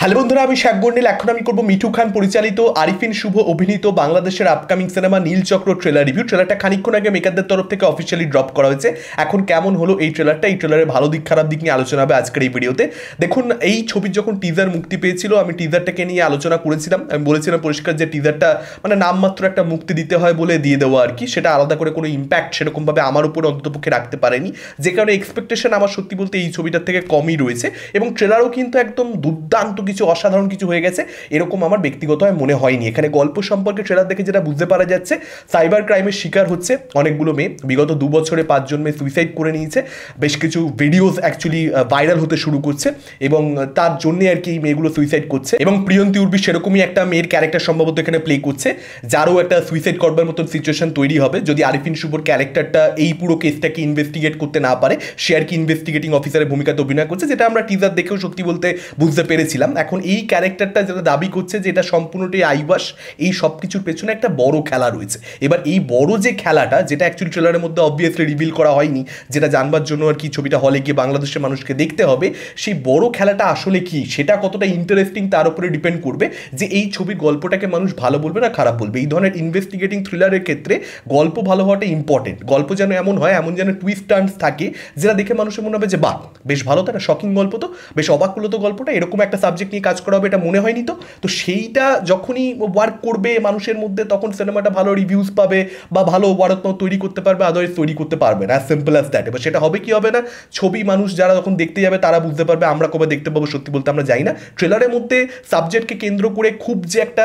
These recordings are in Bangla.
হ্যালো বন্ধুরা, আমি শাক গন্ডেল। এখন আমি করবো মিঠু খান পরিচালিত, আরিফিন শুভ অভিনীত বাংলাদেশের upcoming cinema Neelchakra trailer review. ট্রেলারটা খানিকক্ষণ আগে মেকারদের তরফ থেকে অফিসিয়ালি ড্রপ করা হয়েছে। এখন কেমন হলো এই ট্রেলারটা, এই ট্রেলারের ভালো দিক খারাপ দিক নিয়ে আলোচনা হবে আজকের এই ভিডিওতে। দেখুন, এই ছবির যখন টিজার মুক্তি পেয়েছিল, আমি টিজারটাকে নিয়ে আলোচনা করেছিলাম। আমি বলেছিলাম পরিষ্কার যে টিজারটা মানে নামমাত্র একটা মুক্তি দিতে হয় বলে দিয়ে দেওয়া আর কি, সেটা আলাদা করে কোনো ইম্প্যাক্ট সেরকমভাবে আমার উপরে অন্ততপক্ষে রাখতে পারেনি, যে কারণে এক্সপেকটেশন আমার সত্যি বলতে এই ছবিটার থেকে কমই রয়েছে। এবং ট্রেলারও কিন্তু একদম দুর্দান্ত কিছু, অসাধারণ কিছু হয়ে গেছে এরকম আমার ব্যক্তিগতভাবে মনে হয়নি। এখানে গল্প সম্পর্কে ট্রেলার দেখে যেটা বুঝতে পারা যাচ্ছে, সাইবার ক্রাইমের শিকার হচ্ছে অনেকগুলো মেয়ে। বিগত 2 বছরে 5 জন মেয়ে সুইসাইড করে নিয়েছে। বেশ কিছু ভিডিওস অ্যাকচুয়ালি ভাইরাল হতে শুরু করছে এবং তার জন্যে আর কি এই মেয়েগুলো সুইসাইড করছে। এবং প্রিয়ন্তী উর্বি সেরকমই একটা মেয়ের ক্যারেক্টার সম্ভবত এখানে প্লে করছে, যারও একটা সুইসাইড করবার মতন সিচুয়েশন তৈরি হবে যদি আরিফিন শুভর ক্যারেক্টারটা এই পুরো কেসটাকে ইনভেস্টিগেট করতে না পারে। সে আর কি ইনভেস্টিগেটিং অফিসারের ভূমিকাতে অভিনয় করছে, যেটা আমরা টিজার দেখেও সত্যি বলতে বুঝতে পেরেছিলাম। এখন এই ক্যারেক্টারটা যেটা দাবি করছে যে এটা সম্পূর্ণটাই আইবাস, এই সব কিছুর পেছনে একটা বড় খেলা রয়েছে। এবার এই বড় যে খেলাটা, যেটা অ্যাকচুয়ালি ট্রেলারের মধ্যে অবভিয়াসলি রিভিল করা হয়নি, যেটা জানবার জন্য আর কি ছবিটা হলে গিয়ে বাংলাদেশের মানুষকে দেখতে হবে, সেই বড় খেলাটা আসলে কি, সেটা কতটা ইন্টারেস্টিং তার উপরে ডিপেন্ড করবে যে এই ছবির গল্পটাকে মানুষ ভালো বলবে না খারাপ বলবে। এই ধরনের ইনভেস্টিগেটিং থ্রিলারের ক্ষেত্রে গল্প ভালো হওয়াটা ইম্পর্টেন্ট। গল্প যেন এমন হয়, এমন যেন টুইস্ট টার্নস থাকে, যেটা দেখে মানুষের মনে হবে যে বাহ, বেশ ভালো, তো একটা শকিং গল্প, তো বেশ অবাক হলো তো গল্পটা, এরকম একটা সাবজেক্ট নিয়ে কাজ করা হবে এটা মনে হয়নি। তো সেইটা যখনই ওয়ার্ক করবে মানুষের মধ্যে, তখন সিনেমাটা ভালো রিভিউজ পাবে বা ভালো ওয়ার্ড তৈরি করতে পারবে, আদারওয়াইজ তৈরি করতে পারবে না। Simple as that. এবার সেটা হবে কি হবে না, ছবি মানুষ যারা যখন দেখতে যাবে তারা বুঝতে পারবে। আমরা কবে দেখতে পাবো সত্যি বলতে আমরা জানি না। ট্রেলারের মধ্যে সাবজেক্টকে কেন্দ্র করে খুব যে একটা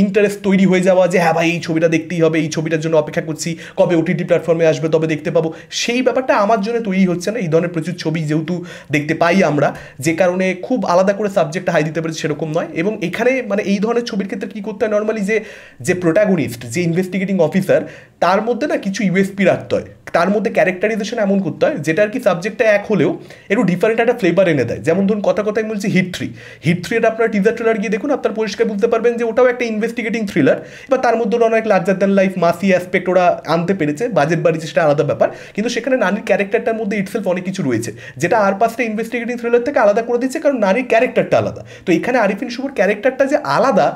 ইন্টারেস্ট তৈরি হয়ে যাওয়া যে হ্যাঁ ভাই এই ছবিটা দেখতেই হবে, এই ছবিটার জন্য অপেক্ষা করছি, কবে ওটিটি প্ল্যাটফর্মে আসবে তবে দেখতে পাবো, সেই ব্যাপারটা আমার জন্য তৈরি হচ্ছে না। এই ধরনের প্রচুর ছবি যেহেতু দেখতে পাই আমরা, যে কারণে খুব আলাদা করে সাবজেক্টটা হাই দিতে পারছি সেরকম নয়। এবং এখানে মানে এই ধরনের ছবির ক্ষেত্রে কী করতে হয়, নর্মালি যে প্রোটাগনিস্ট, যে ইনভেস্টিগেটিং অফিসার, তার মধ্যে না কিছু ইউএসপি রাখতে হয়, তার মধ্যে ক্যারেক্টারাইজেশন এমন করতে হয় যেটা আর কি সাবজেক্টটা এক হলেও একটু ডিফারেন্ট একটা ফ্লেভার এনে দেয়। যেমন ধরুন কথায় বলছি হিট 3 এটা আপনার টিজার ট্রেলার গিয়ে দেখুন, আপনার পরিষ্কার বুঝতে পারবেন যে ওটাও একটা ইনভেস্টিগেটিং থ্রিলার। এবার তার মধ্যে অনেক লার্জার দ্যান লাইফ মাসি অ্যাসপেক্ট ওরা আনতে পেরেছে, বাজেট বাড়িয়েছে, সেটা আলাদা ব্যাপার। কিন্তু সেখানে নারীর ক্যারেক্টারটার মধ্যে ইটসেলফ অনেক কিছু রয়েছে, যেটা আর পাঁচটা ইনভেস্টিগেটিং থ্রিলার থেকে আলাদা করে দিচ্ছে, কারণ নারীর ক্যারেক্টারটা আলাদা। তো এখানে আরিফিন শুভর ক্যারেক্টারটা যে আলাদা,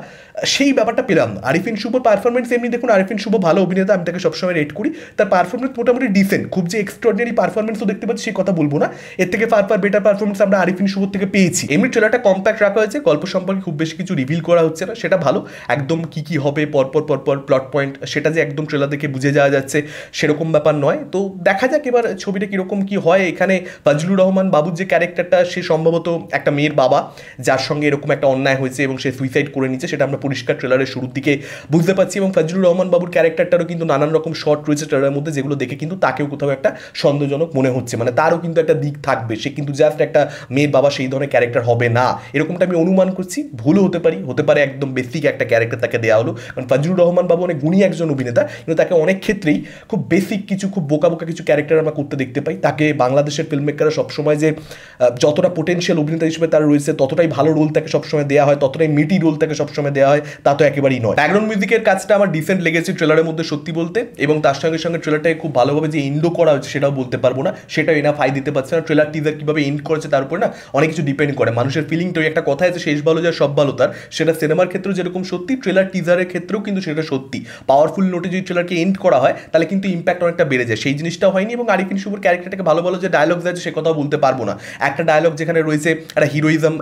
সেই ব্যাপারটা পেলাম না। আরিফিন শুভর পারফরমেন্স এমনি দেখুন, আরিফিন শুভ ভালো অভিনেতা, আমি তাকে সবসময় রেট করি। তার পারফরমেন্স মোটামুটি ডিসেন্ট, খুব যে এক্সট্রাঅর্ডিনারি পারফরমেন্সও দেখতে পাচ্ছি সেই কথা বলবো না। এর থেকে ফার বেটার পারফরমেন্স আমরা আরিফিন শুভর থেকে পেয়েছি। এমনি ট্রেলারটা কম্প্যাক্ট রাখা হয়েছে, গল্প সম্পর্কে খুব বেশি কিছু রিভিল করা হচ্ছে না, সেটা ভালো। একদম কি হবে পরপর প্লট পয়েন্ট, সেটা যে একদম ট্রেলার দেখে বুঝে যাওয়া যাচ্ছে সেরকম ব্যাপার নয়। তো দেখা যাক এবার ছবিটা কীরকম কী হয়। এখানে ফজলুর রহমান বাবুর যে ক্যারেক্টারটা, সে সম্ভবত একটা মেয়ের বাবা, যার সঙ্গে এরকম একটা অন্যায় হয়েছে এবং সে সুইসাইড করে নিচ্ছে, সেটা আমরা পরিষ্কার ট্রেলারের শুরুর দিকে বুঝতে পারছি। এবং ফজলুর রহমান বাবুর ক্যারেক্টারটারও কিন্তু নানান রকম শর্ট রয়েছে ট্রেলারের মধ্যে, যেগুলো দেখে কিন্তু তাকেও কোথাও একটা সন্দেহজনক মনে হচ্ছে, মানে তারও কিন্তু একটা দিক থাকবে, সে কিন্তু জাস্ট একটা মেয়ের বাবা সেই ধরনের ক্যারেক্টার হবে না, এরকমটা আমি অনুমান করছি। ভুলও হতে পারে একদম বেসিক একটা ক্যারেক্টার তাকে দেওয়া হলো, কারণ ফজলুর রহমান বাবু অনেক গুণী একজন অভিনেতা, কিন্তু তাকে অনেক ক্ষেত্রেই খুব বেসিক কিছু, খুব বোকা কিছু ক্যারেক্টার আমরা করতে দেখতে পাই। তাকে বাংলাদেশের ফিল্ম মেকাররা সবসময় যে যতটা পোটেনশিয়াল অভিনেতা হিসেবে তার রয়েছে, ততটাই ভালো রোল তাকে সবসময় দেওয়া হয়, ততটাই মিটি রোল তাকে সবসময় দেওয়া হয়, তা তো একেবারেই নয়। ব্যাকগ্রাউন্ড মিউজিকের কাজটা আমার ডিসেন্ট লেগেছে ট্রেলারের মধ্যে সত্যি বলতে, এবং তার সঙ্গে ট্রেলারটাকে খুব ভালোভাবে যে এন্ডও করা হচ্ছে সেটাও বলতে পারবো না, সেটাও এনাফ হাই দিতে পারছে না। ট্রেলার টিজার কীভাবে এন্ড করেছে তার উপর না অনেক কিছু ডিপেন্ড করে, মানুষের ফিলিংটা। একটা কথা আছে, শেষ ভালো যার সব ভালো তার, সেটা সিনেমার ক্ষেত্রেও যেরকম সত্যি, ট্রেলার টিজারের ক্ষেত্রেও কিন্তু সেটা সত্যি। পাওয়ারফুল নোটে যদি ট্রেলারকে এন্ড করা হয় তাহলে কিন্তু ইম্প্যাক্ট অনেকটা বেড়ে যায়, সেই জিনিসটাও হয়নি। এবং আরিফিন শুভর ক্যারেক্টারটাকে ভালো যে ডায়লগ আছে সে কথাও বলতে পারবো না। একটা ডায়লগ যেখানে রয়েছে একটা হিরোইজম,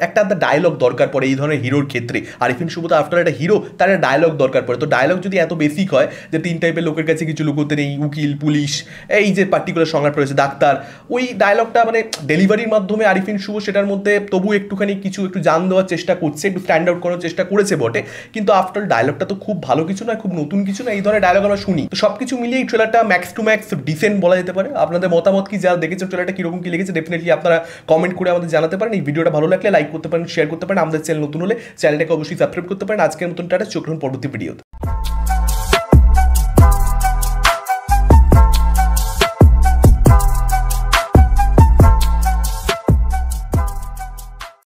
একটা ডায়লগ দরকার পড়ে এই ধরনের হিরোর ক্ষেত্রে। আরিফিন শুভ তো আফটার একটা হিরো, তার একটা ডায়লগ দরকার পড়ে। তো ডায়লগ যদি এত বেসিক হয় যে 3 টাইপের লোকের কাছে কিছু লুকোতে নেই, উকিল, পুলিশ, এই যে পার্টিকুলার সংজ্ঞাটা রয়েছে, ডাক্তার, ওই ডায়লগটা মানে ডেলিভারির মাধ্যমে আরিফিন শুভ সেটার মধ্যে তবু একটুখানি একটু জান দেওয়ার চেষ্টা করছে, একটু স্ট্যান্ড আউট করার চেষ্টা করেছে বটে, কিন্তু আফটার ডায়লগটা তো খুব ভালো কিছু নয়, খুব নতুন কিছু না, এই ধরনের ডায়লগ আমরা শুনি। তো সব কিছু মিলিয়ে এই ট্রেলারটা ম্যাক্স টু ম্যাক্স ডিসেন্ট বলা যেতে পারে। আপনাদের মতামত কি, যারা দেখেছেন ট্রেলারটা কীরকম কী লেগেছে, ডেফিনেটলি আপনারা কমেন্ট করে আমাদের জানাতে পারেন। এই ভিডিওটা ভালো লাগলে লাইক করতে পারেন, শেয়ার করতে পারেন, আমাদের চ্যানেল নতুন হলে চ্যানেলটাকে অবশ্যই সাবস্ক্রাইব করতে পারেন। আজকের মতন টাটা, চোখ রাখুন পরবর্তী ভিডিওতে।